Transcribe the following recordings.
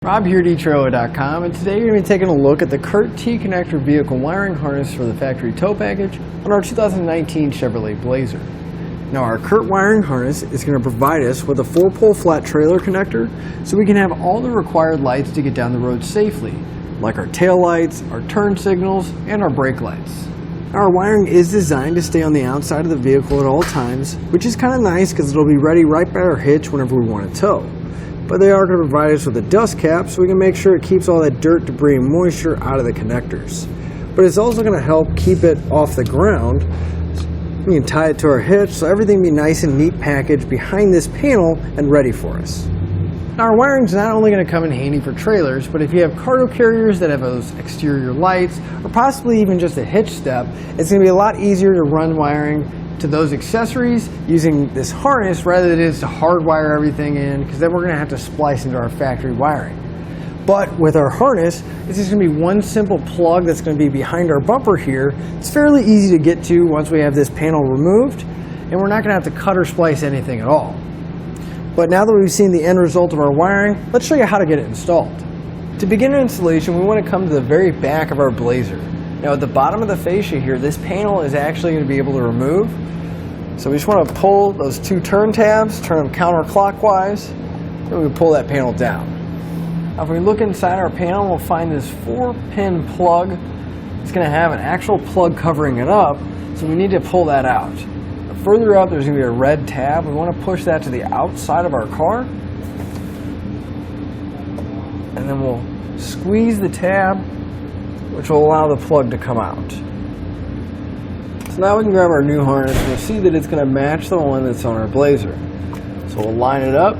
Rob here at Trailer.com, and today you're going to be taking a look at the Curt T-connector vehicle wiring harness for the factory tow package on our 2019 Chevrolet Blazer. Now our Curt wiring harness is going to provide us with a 4-pole flat trailer connector so we can have all the required lights to get down the road safely, like our tail lights, our turn signals, and our brake lights. Our wiring is designed to stay on the outside of the vehicle at all times, which is kind of nice because it'll be ready right by our hitch whenever we want to tow. But they are going to provide us with a dust cap so we can make sure it keeps all that dirt, debris, and moisture out of the connectors. But it's also going to help keep it off the ground. We can tie it to our hitch so everything be nice and neat packaged behind this panel and ready for us. Now our wiring is not only going to come in handy for trailers, but if you have cargo carriers that have those exterior lights, or possibly even just a hitch step, it's going to be a lot easier to run wiring to those accessories using this harness rather than it is to hardwire everything in, because then we're going to have to splice into our factory wiring. But with our harness, it's just going to be one simple plug that's going to be behind our bumper here. It's fairly easy to get to once we have this panel removed, and we're not going to have to cut or splice anything at all. But now that we've seen the end result of our wiring, let's show you how to get it installed. To begin installation, we want to come to the very back of our Blazer. Now at the bottom of the fascia here, this panel is actually going to be able to remove. So we just want to pull those two turn tabs, turn them counterclockwise, and we pull that panel down. Now if we look inside our panel, we'll find this 4-pin plug. It's going to have an actual plug covering it up, so we need to pull that out. Further up, there's going to be a red tab. We want to push that to the outside of our car, and then we'll squeeze the tab, which will allow the plug to come out. So now we can grab our new harness and we'll see that it's going to match the one that's on our Blazer. So we'll line it up.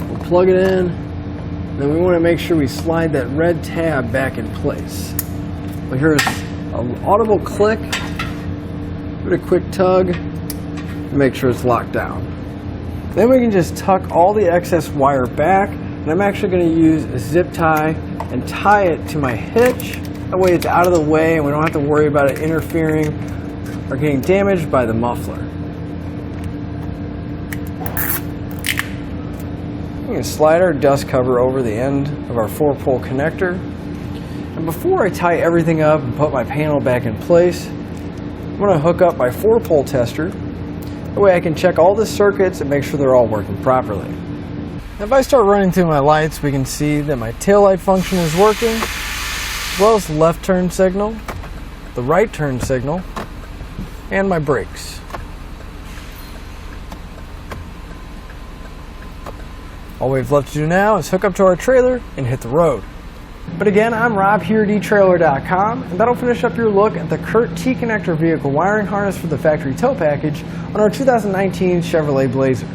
We'll plug it in. Then we want to make sure we slide that red tab back in place. We'll hear an audible click. Give it a quick tug and make sure it's locked down. Then we can just tuck all the excess wire back, and I'm actually going to use a zip tie and tie it to my hitch. That way it's out of the way and we don't have to worry about it interfering or getting damaged by the muffler. We can slide our dust cover over the end of our 4-pole connector. And before I tie everything up and put my panel back in place, I'm going to hook up my 4-pole tester. That way I can check all the circuits and make sure they're all working properly. Now if I start running through my lights, we can see that my taillight function is working, as well as the left turn signal, the right turn signal, and my brakes. All we've left to do now is hook up to our trailer and hit the road. But again, I'm Rob here at Trailer.com, and that'll finish up your look at the Curt T-connector vehicle wiring harness for the factory tow package on our 2019 Chevrolet Blazer.